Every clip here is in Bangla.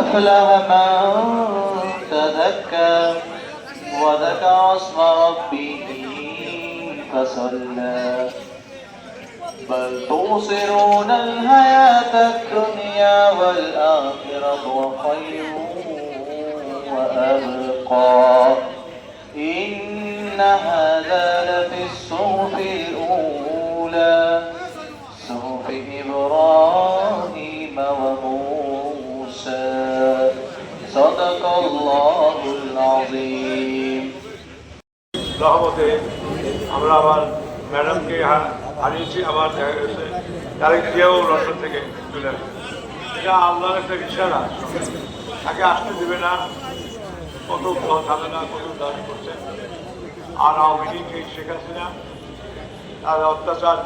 أفلح من تزكى وذكر اسم ربه فصلى بل تؤثرون الحياة الدنيا والآخرة خير وأبقى إن هذا لفي الصحف الأولى صحف إبراهيم وموسى صدق الله العظيم রহমতে আমরা আবার ম্যাডামকে হারিয়েছি, আবার দেখা গেছে তারিখ দিয়েও লন্ডন থেকে চলে আসে। এটা আল্লাহর একটা ইশারা, তাকে আসতে দেবে না, কত ঝামেলা কত দাবি করছে। আর আওয়ামী লীগ শেখ হাসিনা তার অত্যাচার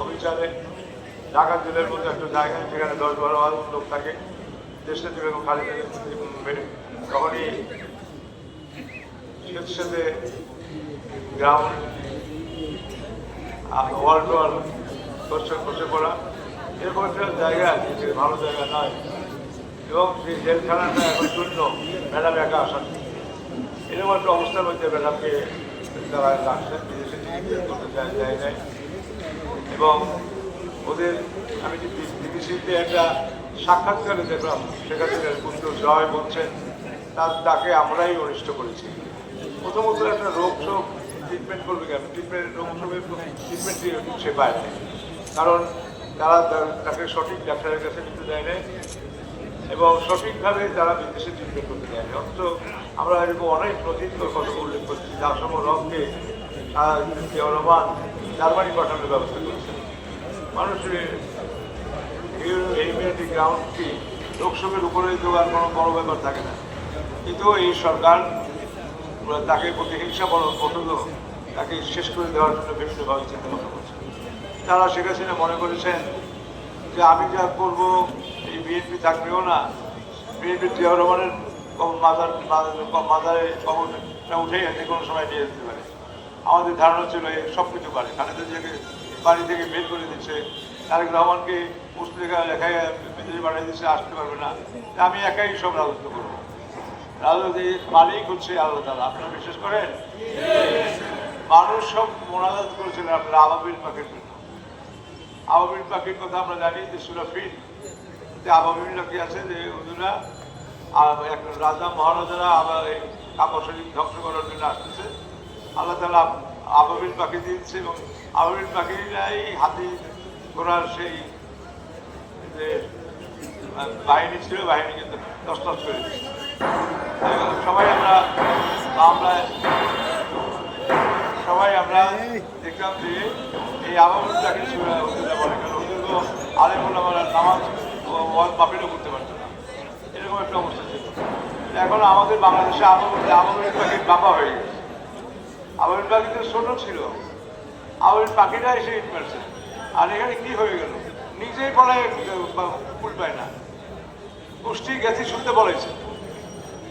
অবিচারে ঢাকা জেলের মধ্যে একটা জায়গায় সেখানে 10-12 লোক থাকে। দেশে বেগম খালেদা তখনই সাথে গ্রাউন্ড ওয়ার্ল্ড ওয়ার খসে পড়া এরকম একটা জায়গা আছে, ভালো জায়গা নয়। এবং সেই জেলখানাটা এখন শূন্য, ম্যাডাম একা আসার এরকম একটা অবস্থার মধ্যে ম্যাডামকে তারা রাখছেন, বিদেশে করতে যায় নাই। এবং ওদের আমি বিবিসিতে একটা সাক্ষাৎকারে দেখলাম, সেখানে পুত্র জয় বলছেন তাকে আমরাই অনিষ্ট করেছি। প্রথমত একটা রোগ শোক ট্রিটমেন্ট করবে কেন? রোগ শোকের ট্রিটমেন্ট সে পায় না, কারণ তারা তাকে সঠিক ডাক্তারের কাছে নিতে দেয় না এবং সঠিকভাবে তারা বিদেশে ট্রিটমেন্ট করতে দেয় না। অথচ আমরা এরকম অনেক নথির কথা উল্লেখ করছি, যার সময় রবকে রহমান জার্মানি পাঠানোর ব্যবস্থা করেছে। মানুষের এই মেয়েটি গ্রাউন্ডটি লোকসভের উপরে দেওয়ার কোনো বড় ব্যাপার থাকে না, কিন্তু এই সরকার তাকে প্রতিহিংসা পছন্দ তাকে শেষ করে দেওয়ার জন্য বিভিন্নভাবে চিন্তা ভাবনা করছে। তারা শেখ হাসিনা মনে করেছেন যে আমি যা করবো এই বিএনপি থাকবেও না, বিএনপি জিয়া রহমানের মাজারে কবরটা উঠেই যে কোনো সময় নিয়ে যেতে পারে। আমাদের ধারণা ছিল সব কিছু পারে, খালেদা জিয়াকে বাড়ি থেকে বের করে দিচ্ছে, তারেক রহমানকে পুস্তিকা লেখায় বিদেশে পাঠিয়ে দিচ্ছে, আসতে পারবে না, আমি একাই সব রাজত্ব করবো। রাজনীতির মালিক হচ্ছে আল্লাহ তাআলা। আপনারা বিশ্বাস করেন? মানুষ সব মোনাজাত করেছিলেন আপনারা আবাবিল পাখির জন্য। আবাবিল পাখির কথা আমরা জানি যে সূরা ফিল, যে আবাবিলরা কি আছে, যে হুজুরা রাজা মহারাজারা আবার এই কাবা শরীফ ধ্বংস করার জন্য আসতেছে, আল্লাহ তাআলা আবাবিল পাখি দিচ্ছে এবং আবাবিল পাখিরাই হাতি ঘোড়ার সেই যে বাহিনী ছিল, বাহিনী কিন্তু তছনছ করে দিচ্ছে। সবাই আমরা দেখলাম যে এই আবাবিলটাকে বলে, কারণ ওদের তো আলেমুল্লাহরা নামাজ বাপিলও করতে পারছে না, এরকম একটা অবস্থা ছিল। এখন আমাদের বাংলাদেশে আবাবিল পাখির বাবা হয়ে গেছে। আবাবিল পাখি তো ছোট ছিল, আবাবিল পাখিটা এসে ইট মারছে। আর এখানে কি হয়ে গেল? নিজেই পড়ায় ফুল পায় না, গোষ্ঠী গেছি শুনতে বলেছে,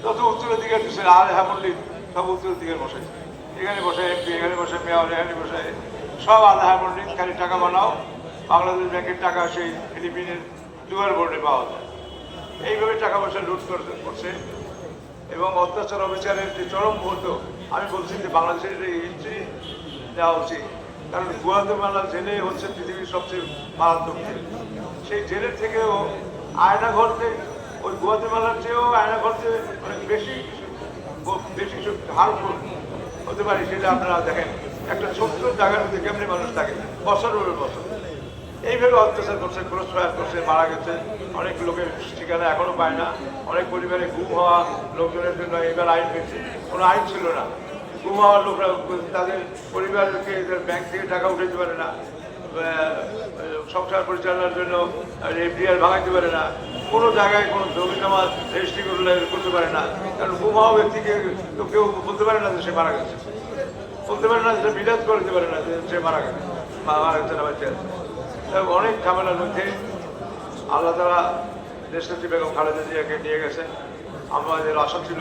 যত উত্তরের দিকে দিচ্ছে আর হ্যামল্লিক সব উত্তরের দিকে বসেছে, এখানে বসে এমপি, এখানে বসে মেয়র, এখানে বসে সব আধা হ্যামল্লিক, খালি টাকা বানাও, বাংলাদেশ ব্যাংকের টাকা সেই ফিলিপিনের জুয়ার বোর্ডে পাওয়া যায়। এইভাবে টাকা পয়সা লুট করছে এবং অত্যাচার অবিচারের যে চরম মুহূর্ত, আমি বলছি যে বাংলাদেশের হিস্ট্রি দেওয়া উচিত, কারণ গুয়াতেমালা জেলে হচ্ছে পৃথিবীর সবচেয়ে মারাত্মক জেল। সেই জেলের থেকেও আয়নাঘরতে ওই গুয়াতেমালার চেয়েও আয়নাঘরতে অনেক বেশি হার্মফুল হতে পারে। সেটা আপনারা দেখেন, একটা ছোট্ট জায়গার মধ্যে কেমনি মানুষ থাকে বছরের বছর, এইভাবে অত্যাচার করছে, ক্রসফায়ার করছে, মারা গেছে। অনেক লোকের ঠিকানা এখনো পায় না, অনেক পরিবারে গুম হওয়া লোকজনের জন্য এবার আইন পেয়েছে, কোনো আইন ছিল না। গুম হওয়ার লোকরা তাদের পরিবারকে ব্যাংক থেকে টাকা উঠাইতে পারে না, সংসার পরিচালনার জন্য এফডিআর ভাঙাইতে পারে না, কোনো জায়গায় কোনো জমি জমা রেজিস্ট্রি করতে পারে না, কারণ গুম হওয়া ব্যক্তিকে তো কেউ বলতে পারে না যে সে মারা গেছে, বলতে পারে না যে সে বিরাজ করতে পারে না যে সে মারা গেছে না বাচ্চা আছে। অনেক ঝামেলার মধ্যে আল্লাহ তাআলা দেশনেত্রী বেগম খালেদা জিয়াকে নিয়ে গেছেন। আমাদের আশা ছিল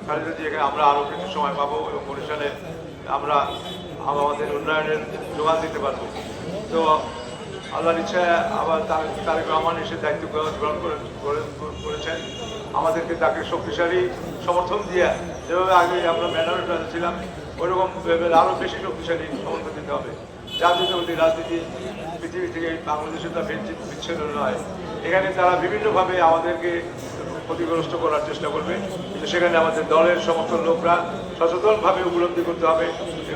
খালেদা জিয়াকে আমরা আরও কিছু সময় পাবো এবং বরিশালে আমরা আমাদের উন্নয়নের যোগান দিতে পারবো। তো আল্লাহর ইচ্ছায় আবার তারেক রহমান এসে দায়িত্ব গ্রহণ করেছেন। আমাদেরকে তাকে শক্তিশালী সমর্থন দিয়ে যেভাবে আগে আমরা ম্যানারে ছিলাম ওইরকম আরও বেশি শক্তিশালী সমর্থন দিতে হবে। জাতীয়তাবাদী রাজনীতি পৃথিবী থেকে বাংলাদেশে তা বিচ্ছিন্ন নয়। এখানে তারা বিভিন্নভাবে আমাদেরকে ক্ষতিগ্রস্ত করার চেষ্টা করবে, কিন্তু সেখানে আমাদের দলের সমস্ত লোকরা সচেতনভাবে উপলব্ধি করতে হবে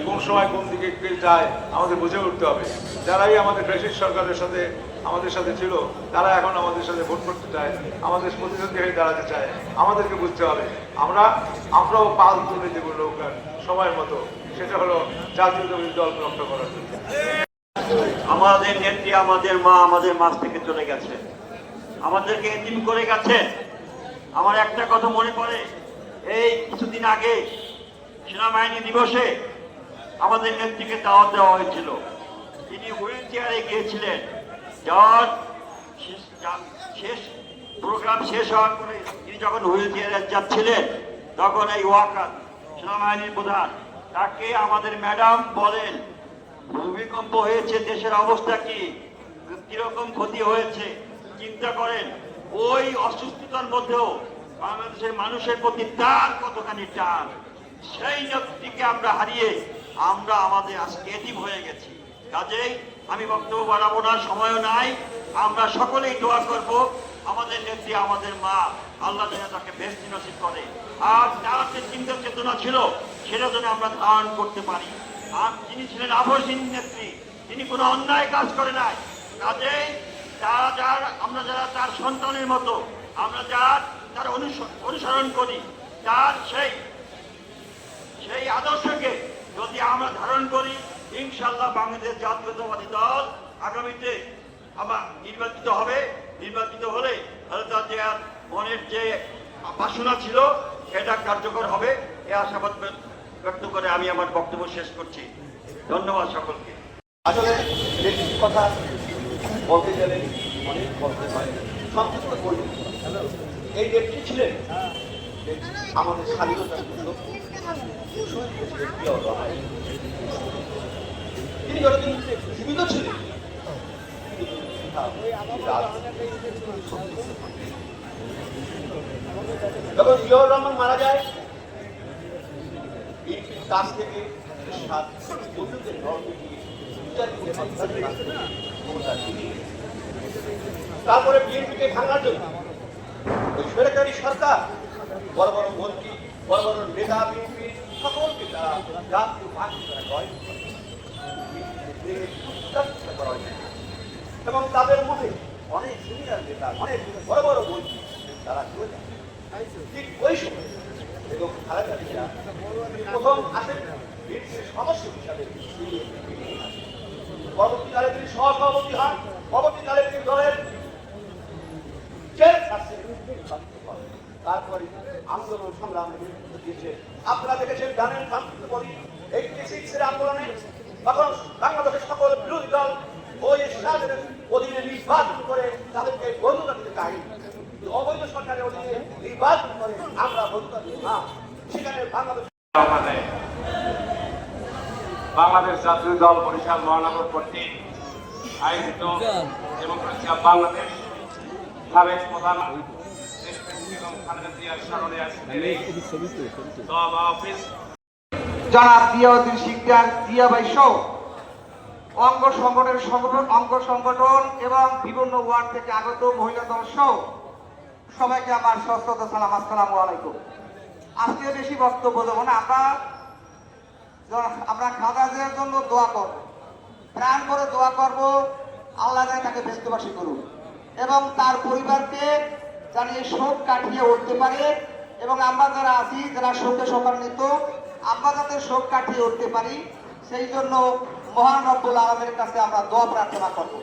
কোন সময় কোন দিকে কে যায় আমাদের বুঝে উঠতে হবে। যারাই আমাদের ফ্যাসিস্ট সরকারের সাথে আমাদের সাথে ছিল তারা এখন আমাদের সাথে ভোট করতে চায়, আমাদের প্রতিদ্বন্দ্বী হয়ে দাঁড়াতে চায়। আমাদেরকে বুঝতে হবে আমরাও পাল তুলে দেবো নৌকার সময়ের মতো, সেটা হলো জাতীয়তাবাদী দল রক্ষা করার জন্য। আমাদের নেত্রী আমাদের মা আমাদের মাঝ থেকে চলে গেছে, আমাদেরকে এতিম করে গেছে। আমার একটা কথা মনে পড়ে, এই কিছুদিন আগে সেনাবাহিনী দিবসে আমাদের নেত্রীকে দাওয়াত দেওয়া হয়েছিল। তিনি হুইল চেয়ারে গিয়েছিলেন। যাওয়ার শেষ প্রোগ্রাম শেষ হওয়ার পরে তিনি যখন হুইল চেয়ারে যাচ্ছিলেন তখন এই ওয়াকার সেনাবাহিনীর প্রধান তাকে আমাদের ম্যাডাম বলেন, ভূমিকম্প হয়েছে, দেশের অবস্থা কি, কিরকম ক্ষতি হয়েছে চিন্তা করেন। ওই অসুস্থতার মধ্যেও বাংলাদেশের মানুষের প্রতি তার কতখানি টান, সেই নেত্রীকে আমরা হারিয়ে আমরা আমাদের আজকে এতিম হয়ে গেছি। কাজেই আমি বক্তব্য বাড়াবো না, সময়ও নাই। আমরা সকলেই দোয়া করব আমাদের নেত্রী আমাদের মা আল্লাহ যেন তাকে বেহেশত নসিব করে, আর তার যে চিন্তা চেতনা ছিল সেটা যেন আমরা ধারণ করতে পারি। আর তিনি ছিলেন আবশ্যিক নেত্রী, তিনি কোনো অন্যায় কাজ করে নাই। কাজেই আমরা যারা তার সন্তানের মতো আমরা তার অনুসরণ করি, তার সেই আদর্শকে যদি আমরা ধারণ করি, ইনশাআল্লাহ বাংলাদেশ জাতীয়তাবাদী দল আগামীতে আবার নির্বাচিত হবে। নির্বাচিত হলে খালেদা জিয়ার মনের যে বাসনা ছিল সেটা কার্যকর হবে, এই আশাবাদ ব্যক্ত করে আমি আমার বক্তব্য শেষ করছি। ধন্যবাদ সকলকে। আসলে ব্যক্তির কথা বলতে গেলে অনেক বলতে হয়, সংক্ষিপ্ত করি। এই ব্যক্তি ছিলেন আমাদের স্বাধীনতার জন্য তিনি যতদিন জীবিত ছিলেন যখন জিয়াউর রহমান মারা যায় বিএনপির কাছ থেকে তারপরে বিএনপিকে ভাঙার জন্য ওই সরকারি সরকার বড় বড় মন্ত্রী বড় বড় নেতা বিএনপি সকলকে তারা জাতীয় পার্টি তারা জয় এবং তাদের মধ্যে অনেক সিনিয়র নেতা অনেক বড় বড় মন্ত্রী তারা চলে যায়। ঠিক ওই সময় এবং খালেদা জিয়া প্রথম আসেন বিএনপির সদস্য হিসাবে, পরবর্তীকালে তিনি সহসভাপতি হন, পরবর্তীকালে তিনি দলের তারপরে আন্দোলন সংগ্রামে দিয়েছে। আপনারা দেখেছেন জানেন বলি 86 এর আন্দোলনে তখন বাংলাদেশের সকল বিরোধী দল ওই এরশাদের অধীনে নির্বাচন করে তাদেরকে বন্ধুতা দিতে চাই, অবৈধ সরকারের অধীনে নির্বাচন করে আমরা বন্ধুতা দিই না। সেখানে বাংলাদেশ জাতীয় দল বরিশাল মহানগর কর্তৃক আয়োজিত ডেমোক্রেসি অফ বাংলাদেশ সাবেক প্রধান জনাব জিয়াউদ্দিন শিকদার জিয়া ভাই সহ অঙ্গ সংগঠন এবং বিভিন্ন ওয়ার্ড থেকে আগত মহিলা দল সহ সবাইকে আমার সশ্রদ্ধ সালাম, আসসালামু আলাইকুম। আজকে বেশি বক্তব্য দেবো না। আমরা খালেদা জিয়ার জন্য দোয়া করব, প্রাণ করে দোয়া করব, আল্লাহ তাকে ব্যস্তবাসী করুন এবং তার পরিবারকে জানিয়ে শোক কাটিয়ে উঠতে পারে এবং আমরা যারা আছি যারা শোকে শোকান্বিত আমরা যাতে শোক কাটিয়ে উঠতে পারি সেই জন্য মহান রব্বুল আলামিনের কাছে আমরা দোয়া প্রার্থনা করব।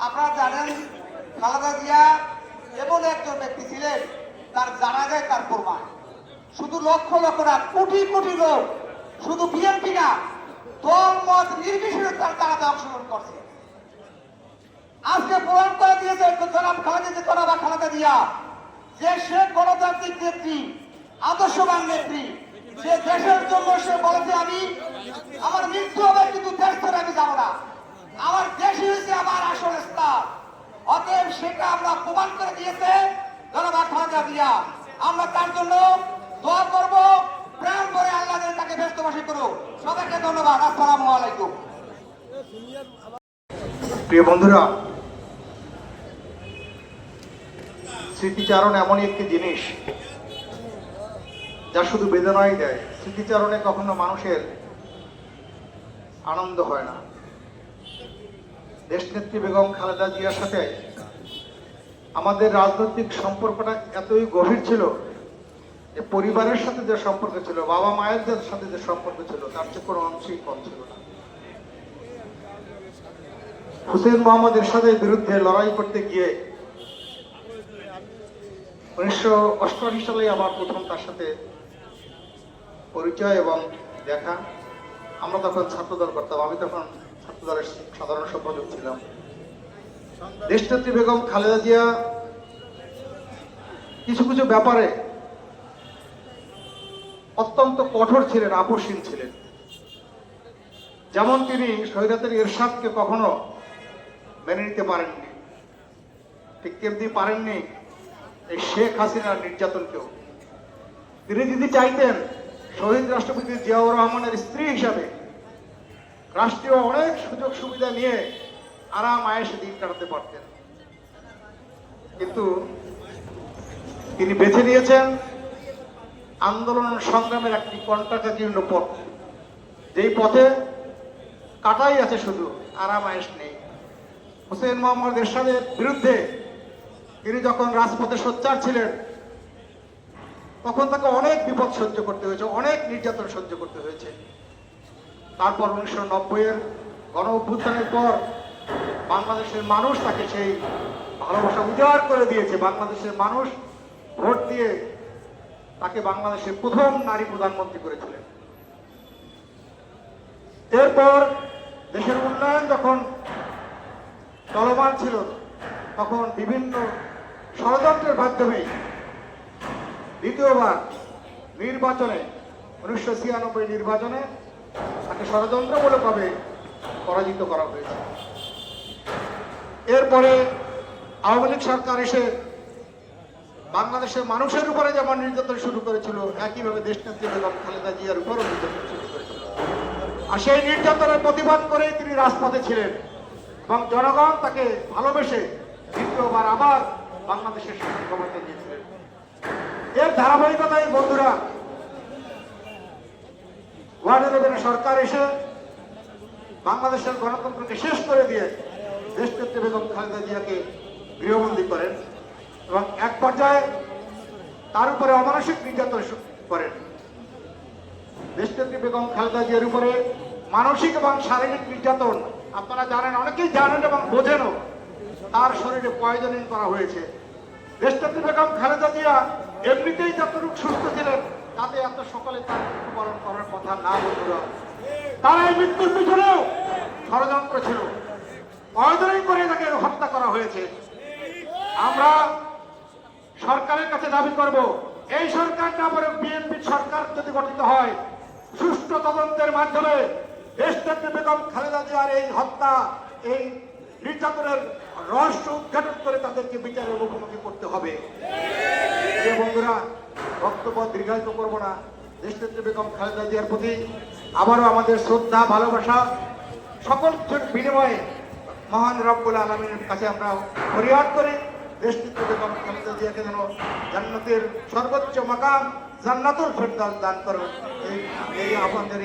আপনারা জানেন খালেদা জিয়া এমন একজন ব্যক্তি ছিলেন, তার জানা যায় তার প্রমাণ। শুধু লক্ষ লক্ষ না, কোটি কোটি লোক, শুধু বিএনপি না, দল মত নির্বিশেষে তার জানাতে অংশগ্রহণ করছে। আজকে প্রমাণ করে দিয়েছে খালেদা জিয়া যে সে গণতান্ত্রিক নেত্রী, আদর্শবান নেত্রী। সে দেশের জন্য সে বলেছে আমি আমার মৃত্যু হবে কিন্তু দেশ ধরে আমি যাবো না, আমার দেশই হয়েছে আমার আসলে সেটা আমরা প্রমাণ করে দিয়েছে জনাব খালেদা জিয়া। আমরা তার জন্য দোয়া করব, প্রাণ ভরে আল্লাহ যেন তাকে ব্যস্তবাসী করুক। সবাইকে ধন্যবাদ। আসসালামু আলাইকুম। প্রিয় বন্ধুরা, স্মৃতিচারণ এমনই একটি জিনিস যা শুধু বেদনাই দেয়। স্মৃতিচারণে কখনো মানুষের আনন্দ হয় না। দেশনেত্রী বেগম খালেদা জিয়ার সাথে আমাদের রাজনৈতিক সম্পর্কটা এতই গভীর ছিল যে পরিবারের সাথে যে সম্পর্ক ছিল, বাবা মায়ের সাথে যে সম্পর্ক ছিল, তার চেয়ে কোনো অংশই কম ছিল না। হুসেইন মোহাম্মদ এরশাদের বিরুদ্ধে লড়াই করতে গিয়ে 1988 সালে আমার প্রথম তার সাথে পরিচয় এবং দেখা। আমরা তখন ছাত্রদল করতাম, আমি তখন ছাত্রদলের সাধারণ সম্পাদক ছিলাম। দেশনেত্রী বেগম খালেদা জিয়া কিছু কিছু ব্যাপারে অত্যন্ত কঠোর ছিলেন, আপোষহীন ছিলেন। যেমন তিনি স্বৈরাচার এরশাদকে কখনো মেনে নিতে পারেননি, ঠিক তেমনি পারেননি এই শেখ হাসিনার নির্যাতনকেও। তিনি যদি চাইতেন শহীদ রাষ্ট্রপতি জিয়াউর রহমানের স্ত্রী হিসাবে রাষ্ট্রীয় অনেক সুযোগ সুবিধা নিয়ে আরাম আয়েশে দিন কাটাতে পারতেন, কিন্তু তিনি বেছে নিয়েছেন আন্দোলন সংগ্রামের একটি কণ্টাকাকীর্ণ পথ, যেই পথে কাটাই আছে, শুধু আরাম আয়েশ নেই। হুসেইন মোহাম্মদ এরশাদের বিরুদ্ধে তিনি যখন রাজপথে সোচ্চার ছিলেন, তখন তাকে অনেক বিপদ সহ্য করতে হয়েছে, অনেক নির্যাতন সহ্য করতে হয়েছে। তারপর 1990-এর গণ অভ্যুত্থানের পর বাংলাদেশের মানুষ তাকে সেই ভালোবাসা উজাড় করে দিয়েছে। বাংলাদেশের মানুষ ভোট দিয়ে তাকে বাংলাদেশের প্রথম নারী প্রধানমন্ত্রী করেছিলেন। এরপর দেশের উন্নয়ন যখন চলমান ছিল, তখন বিভিন্ন ষড়যন্ত্রের মাধ্যমে দ্বিতীয়বার নির্বাচনে 1996 নির্বাচনে তাকে ষড়যন্ত্রমূলকভাবে পরাজিত করা হয়েছে। এরপরে আওয়ামী লীগ সরকার এসে বাংলাদেশের মানুষের উপরে যেমন নির্যাতন শুরু করেছিল, একইভাবে দেশনেত্রী বেগম খালেদা জিয়ার উপরও নির্যাতন শুরু করেছিল। আর সেই নির্যাতনের প্রতিবাদ করেই তিনি রাজপথে ছিলেন এবং জনগণ তাকে ভালোবেসে দ্বিতীয়বার আবার বাংলাদেশের সাথে ক্ষমতা দিয়েছিলেন। এর ধারাবাহিকতায় বন্ধুরা, ওয়ার্ডের সরকার এসে বাংলাদেশের গণতন্ত্রকে শেষ করে দিয়ে দেশনেত্রী বেগম খালেদা জিয়াকে গৃহবন্দী করেন এবং এক পর্যায়ে তার উপরে অমানসিক নির্যাতন করেন। দেশনেত্রী বেগম খালেদা জিয়ার উপরে মানসিক এবং শারীরিক নির্যাতন আপনারা জানেন, অনেকেই জানেন এবং বোঝেনও। তার শরীরে পয়জনিং করা হয়েছে। দেশনেত্রী বেগম খালেদা জিয়া এমনিতেই যতটুকু সুস্থ ছিলেন, তাতে এত সকালে তার মৃত্যুবরণ করার কথা না। বন্ধুরা, তার এই মৃত্যুর পিছনেও ষড়যন্ত্র ছিল, পয়জনিং করে তাকে হত্যা করা হয়েছে। আমরা সরকারের কাছে দাবি করব, এই সরকার না পরে বিএনপি সরকার যদি গঠিত হয়, সুষ্ঠু তদন্তের মাধ্যমে দেশনেত্রী বেগম খালেদা জিয়ার এই হত্যা, এই নির্যাতনের রহস্য উদ্ঘাটন করে তাদেরকে বিচারের মুখোমুখি করতে হবে। বন্ধুরা, বক্তব্য দীর্ঘায়িত করবো না। দেশনেত্রী বেগম খালেদা জিয়ার প্রতি আবারও আমাদের শ্রদ্ধা, ভালোবাসা, সকল বিনিময়ে মহান রব্বুল আলামিনের কাছে আমরা ফরিয়াদ করি, দেশনেত্রী বেগম খালেদা জিয়াকে যেন জান্নাতের সর্বোচ্চ মাকাম জান্নাতুল ফেরদাউস দান করুন। এই আমাদের